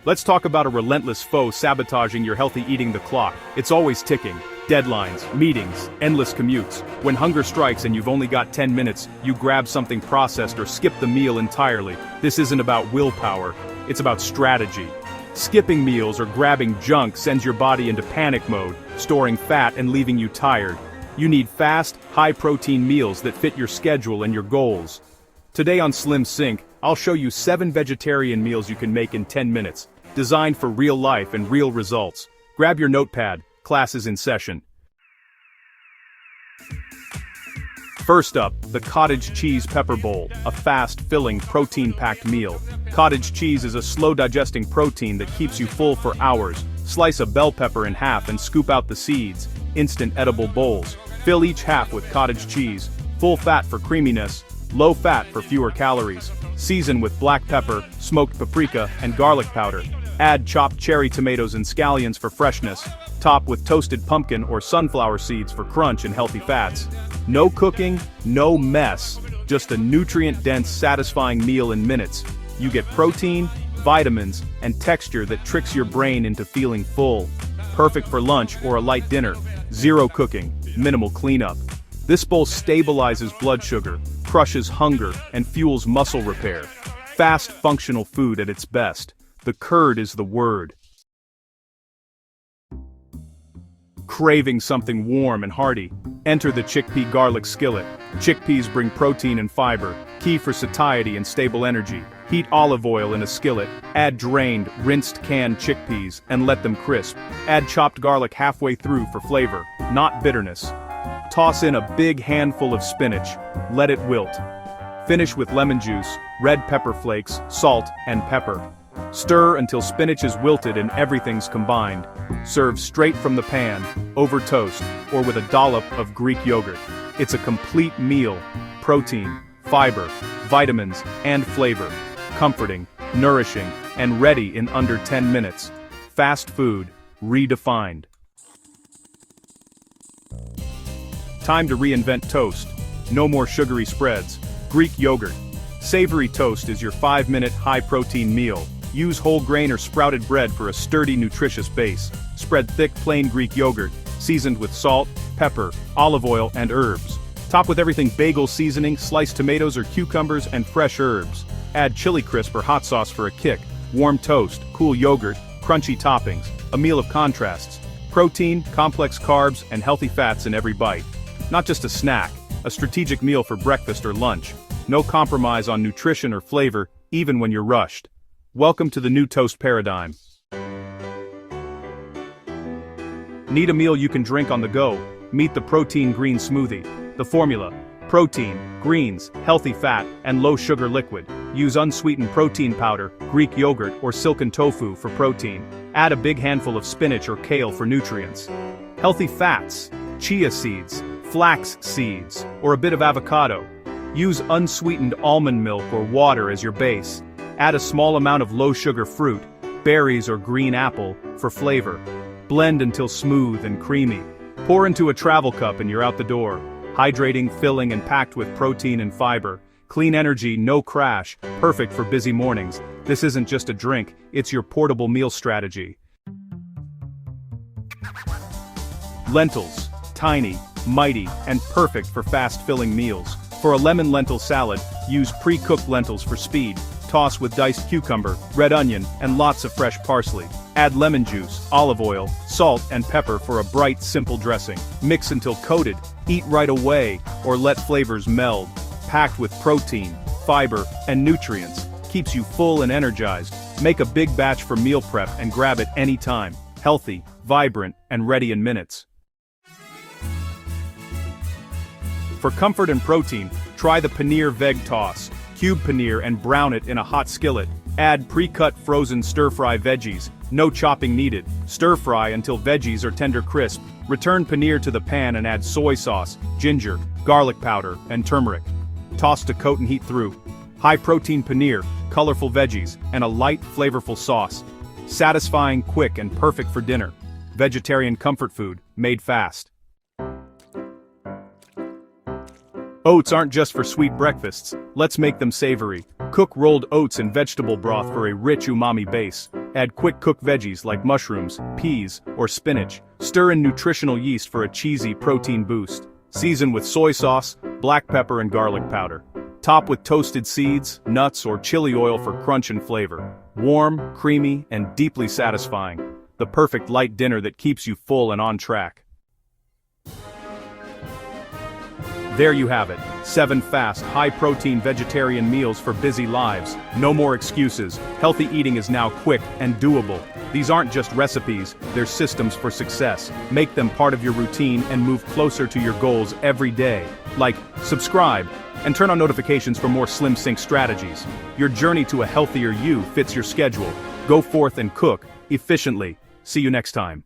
Let's talk about a relentless foe sabotaging your healthy eating, the clock. It's always ticking. Deadlines, meetings, endless commutes. When hunger strikes and you've only got 10 minutes, you grab something processed or skip the meal entirely. This isn't about willpower, it's about strategy. Skipping meals or grabbing junk sends your body into panic mode, storing fat and leaving you tired. You need fast, high-protein meals that fit your schedule and your goals. Today on SlimSync, I'll show you 7 vegetarian meals you can make in 10 minutes, designed for real life and real results. Grab your notepad, class is in session. First up, the cottage cheese pepper bowl, a fast, filling, protein-packed meal. Cottage cheese is a slow-digesting protein that keeps you full for hours. Slice a bell pepper in half and scoop out the seeds. Instant edible bowls. Fill each half with cottage cheese. Full fat for creaminess, low fat for fewer calories. Season with black pepper, smoked paprika, and garlic powder. Add chopped cherry tomatoes and scallions for freshness. Top with toasted pumpkin or sunflower seeds for crunch and healthy fats. No cooking, no mess. Just a nutrient-dense, satisfying meal in minutes. You get protein, vitamins, and texture that tricks your brain into feeling full. Perfect for lunch or a light dinner. Zero cooking, minimal cleanup. This bowl stabilizes blood sugar, crushes hunger, and fuels muscle repair. Fast, functional food at its best. The curd is the word. Craving something warm and hearty? Enter the chickpea garlic skillet. Chickpeas bring protein and fiber, key for satiety and stable energy. Heat olive oil in a skillet, add drained, rinsed canned chickpeas, and let them crisp. Add chopped garlic halfway through for flavor, not bitterness. Toss in a big handful of spinach, let it wilt. Finish with lemon juice, red pepper flakes, salt, and pepper. Stir until spinach is wilted and everything's combined. Serve straight from the pan, over toast, or with a dollop of Greek yogurt. It's a complete meal. Protein, fiber, vitamins, and flavor. Comforting, nourishing, and ready in under 10 minutes. Fast food, redefined. Time to reinvent toast. No more sugary spreads. Greek yogurt. Savory toast is your 5-minute high-protein meal. Use whole grain or sprouted bread for a sturdy, nutritious base. Spread thick, plain Greek yogurt, seasoned with salt, pepper, olive oil, and herbs. Top with everything bagel seasoning, sliced tomatoes or cucumbers, and fresh herbs. Add chili crisp or hot sauce for a kick. Warm toast, cool yogurt, crunchy toppings. A meal of contrasts. Protein, complex carbs, and healthy fats in every bite. Not just a snack, a strategic meal for breakfast or lunch. No compromise on nutrition or flavor, even when you're rushed. Welcome to the new toast paradigm. Need a meal you can drink on the go? Meet the protein green smoothie. The formula: protein, greens, healthy fat, and low-sugar liquid. Use unsweetened protein powder, Greek yogurt, or silken tofu for protein. Add a big handful of spinach or kale for nutrients. Healthy fats: chia seeds, flax seeds, or a bit of avocado. Use unsweetened almond milk or water as your base. Add a small amount of low-sugar fruit, berries or green apple, for flavor. Blend until smooth and creamy. Pour into a travel cup and you're out the door. Hydrating, filling, and packed with protein and fiber. Clean energy, no crash, perfect for busy mornings. This isn't just a drink, it's your portable meal strategy. Lentils. Tiny, mighty, and perfect for fast-filling meals. For a lemon lentil salad, use pre-cooked lentils for speed. Toss with diced cucumber, red onion, and lots of fresh parsley. Add lemon juice, olive oil, salt, and pepper for a bright, simple dressing. Mix until coated. Eat right away, or let flavors meld. Packed with protein, fiber, and nutrients. Keeps you full and energized. Make a big batch for meal prep and grab it anytime. Healthy, vibrant, and ready in minutes. For comfort and protein, try the paneer veg toss. Cube paneer and brown it in a hot skillet. Add pre-cut frozen stir-fry veggies. No chopping needed. Stir-fry until veggies are tender crisp. Return paneer to the pan and add soy sauce, ginger, garlic powder, and turmeric. Toss to coat and heat through. High-protein paneer, colorful veggies, and a light, flavorful sauce. Satisfying, quick, and perfect for dinner. Vegetarian comfort food, made fast. Oats aren't just for sweet breakfasts, let's make them savory. Cook rolled oats in vegetable broth for a rich umami base. Add quick-cook veggies like mushrooms, peas, or spinach. Stir in nutritional yeast for a cheesy protein boost. Season with soy sauce, black pepper and garlic powder. Top with toasted seeds, nuts or chili oil for crunch and flavor. Warm, creamy, and deeply satisfying. The perfect light dinner that keeps you full and on track. There you have it, 7 fast, high-protein vegetarian meals for busy lives. No more excuses. Healthy eating is now quick and doable. These aren't just recipes, they're systems for success. Make them part of your routine and move closer to your goals every day. Like, subscribe, and turn on notifications for more SlimSync strategies. Your journey to a healthier you fits your schedule. Go forth and cook efficiently. See you next time.